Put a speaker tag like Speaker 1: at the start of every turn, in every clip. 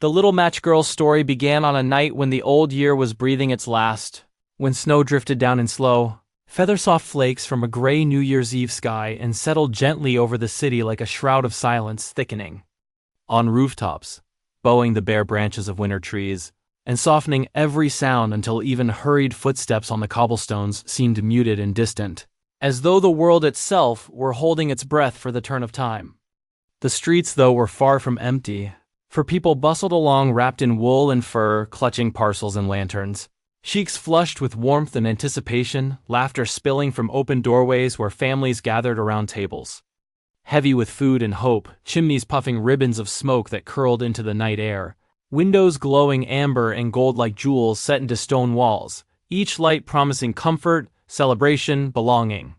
Speaker 1: The little match girl's story began on a night when the old year was breathing its last, when snow drifted down in slow, feather-soft flakes from a gray New Year's Eve sky and settled gently over the city like a shroud of silence thickening. On rooftops, bowing the bare branches of winter trees, and softening every sound until even hurried footsteps on the cobblestones seemed muted and distant, as though the world itself were holding its breath for the turn of time. The streets, though, were far from empty, for people bustled along wrapped in wool and fur, clutching parcels and lanterns, cheeks flushed with warmth and anticipation, laughter spilling from open doorways where families gathered around tables. Heavy with food and hope, chimneys puffing ribbons of smoke that curled into the night air, windows glowing amber and gold like jewels set into stone walls, each light promising comfort, celebration, belonging.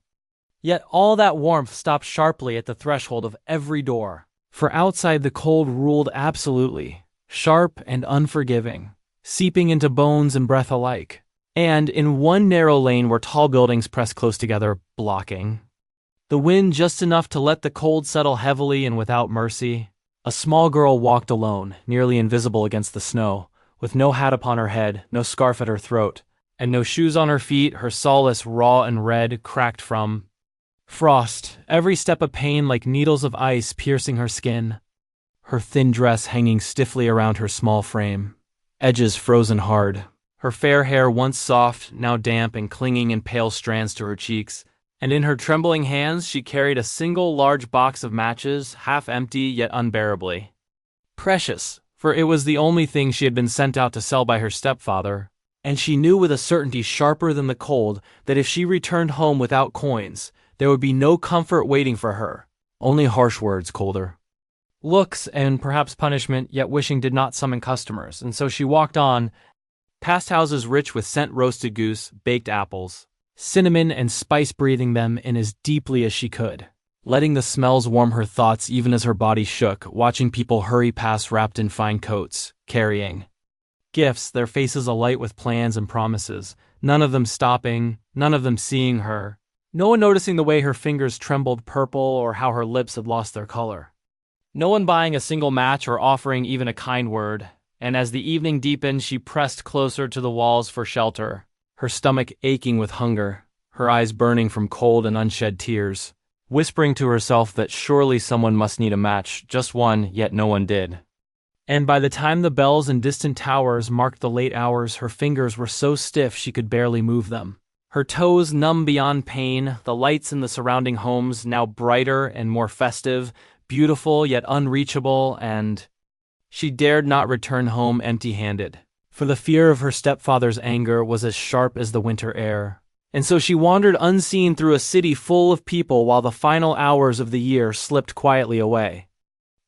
Speaker 1: Yet all that warmth stopped sharply at the threshold of every door, for outside the cold ruled absolutely, sharp and unforgiving, seeping into bones and breath alike. And in one narrow lane were tall buildings pressed close together, blocking the wind just enough to let the cold settle heavily and without mercy. A small girl walked alone, nearly invisible against the snow, with no hat upon her head, no scarf at her throat, and no shoes on her feet, her solace raw and red, cracked from frost, every step a pain like needles of ice piercing her skin, her thin dress hanging stiffly around her small frame, edges frozen hard, her fair hair once soft, now damp and clinging in pale strands to her cheeks, and in her trembling hands she carried a single large box of matches, half empty yet unbearably precious, for it was the only thing she had been sent out to sell by her stepfather, and she knew with a certainty sharper than the cold that if she returned home without coins, there would be no comfort waiting for her, only harsh words colder. Looks and perhaps punishment, yet wishing did not summon customers, and so she walked on, past houses rich with scent roasted goose, baked apples, cinnamon and spice breathing them in as deeply as she could, letting the smells warm her thoughts even as her body shook, watching people hurry past wrapped in fine coats, carrying gifts, their faces alight with plans and promises, none of them stopping, none of them seeing her, no one noticing the way her fingers trembled purple or how her lips had lost their color. No one buying a single match or offering even a kind word, and as the evening deepened she pressed closer to the walls for shelter, her stomach aching with hunger, her eyes burning from cold and unshed tears, whispering to herself that surely someone must need a match, just one, yet no one did. And by the time the bells in distant towers marked the late hours, her fingers were so stiff she could barely move them. Her toes numb beyond pain, the lights in the surrounding homes now brighter and more festive, beautiful yet unreachable, and she dared not return home empty-handed, for the fear of her stepfather's anger was as sharp as the winter air. And so she wandered unseen through a city full of people while the final hours of the year slipped quietly away.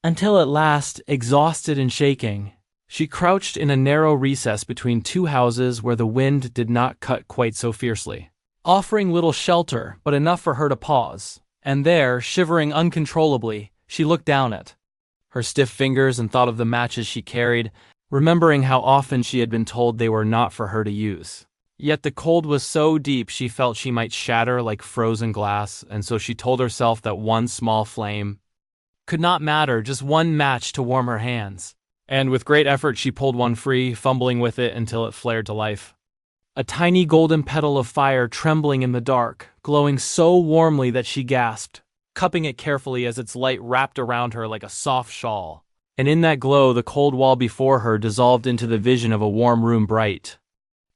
Speaker 1: Until at last, exhausted and shaking, she crouched in a narrow recess between two houses where the wind did not cut quite so fiercely, offering little shelter but enough for her to pause. And there, shivering uncontrollably, she looked down at her stiff fingers and thought of the matches she carried, remembering how often she had been told they were not for her to use. Yet the cold was so deep she felt she might shatter like frozen glass, and so she told herself that one small flame could not matter, just one match to warm her hands. And with great effort she pulled one free, fumbling with it until it flared to life. A tiny golden petal of fire trembling in the dark, glowing so warmly that she gasped, cupping it carefully as its light wrapped around her like a soft shawl. And in that glow the cold wall before her dissolved into the vision of a warm room bright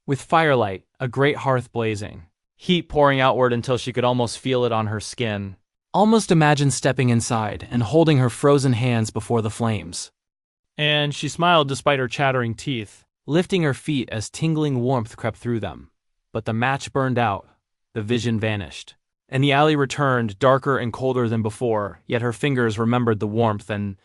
Speaker 1: with firelight, a great hearth blazing, heat pouring outward until she could almost feel it on her skin. Almost imagine stepping inside and holding her frozen hands before the flames. And she smiled despite her chattering teeth, lifting her feet as tingling warmth crept through them. But the match burned out, the vision vanished, and the alley returned darker and colder than before, yet her fingers remembered the warmth and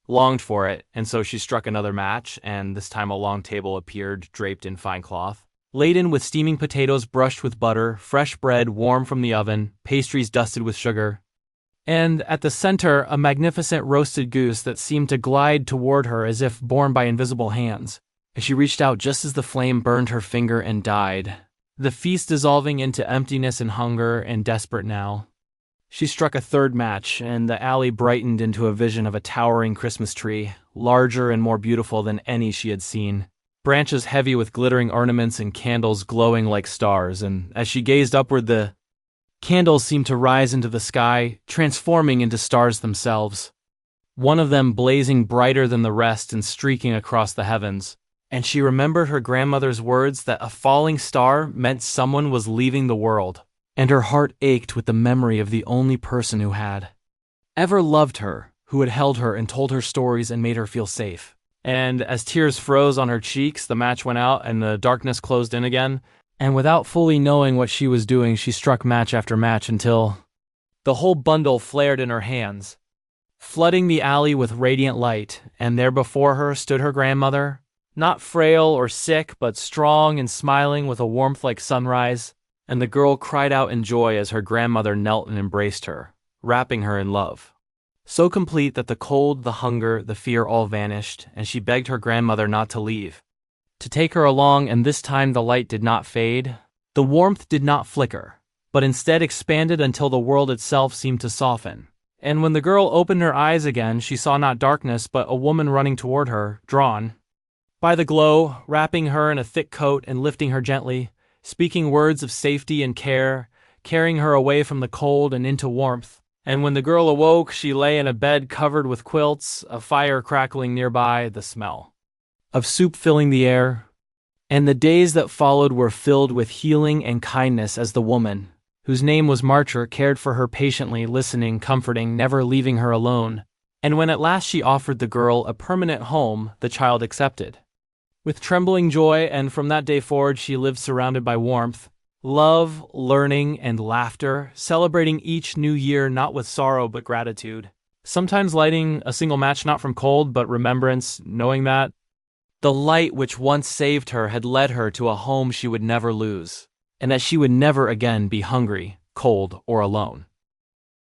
Speaker 1: longed for it, and so she struck another match, and this time a long table appeared draped in fine cloth, laden with steaming potatoes brushed with butter, fresh bread warm from the oven, pastries dusted with sugar, and at the center a magnificent roasted goose that seemed to glide toward her as if borne by invisible hands. As she reached out just as the flame burned her finger and died, the feast dissolving into emptiness and hunger, and desperate now, she struck a third match, and the alley brightened into a vision of a towering Christmas tree, larger and more beautiful than any she had seen. Branches heavy with glittering ornaments and candles glowing like stars, and as she gazed upward, the candles seemed to rise into the sky, transforming into stars themselves. One of them blazing brighter than the rest and streaking across the heavens. And she remembered her grandmother's words that a falling star meant someone was leaving the world, and her heart ached with the memory of the only person who had ever loved her, who had held her and told her stories and made her feel safe. And as tears froze on her cheeks, the match went out and the darkness closed in again, and without fully knowing what she was doing, she struck match after match until the whole bundle flared in her hands, flooding the alley with radiant light, and there before her stood her grandmother, not frail or sick, but strong and smiling with a warmth like sunrise, and the girl cried out in joy as her grandmother knelt and embraced her, wrapping her in love. So complete that the cold, the hunger, the fear all vanished, and she begged her grandmother not to leave, to take her along, and this time the light did not fade, the warmth did not flicker, but instead expanded until the world itself seemed to soften. And when the girl opened her eyes again, she saw not darkness, but a woman running toward her, drawn by the glow, wrapping her in a thick coat and lifting her gently, speaking words of safety and care, carrying her away from the cold and into warmth. And when the girl awoke, she lay in a bed covered with quilts, a fire crackling nearby, the smell of soup filling the air. And the days that followed were filled with healing and kindness as the woman, whose name was Marcher, cared for her patiently, listening, comforting, never leaving her alone. And when at last she offered the girl a permanent home, the child accepted with trembling joy, and from that day forward she lived surrounded by warmth, love, learning, and laughter, celebrating each new year not with sorrow but gratitude, sometimes lighting a single match not from cold but remembrance, knowing that the light which once saved her had led her to a home she would never lose, and that she would never again be hungry, cold, or alone.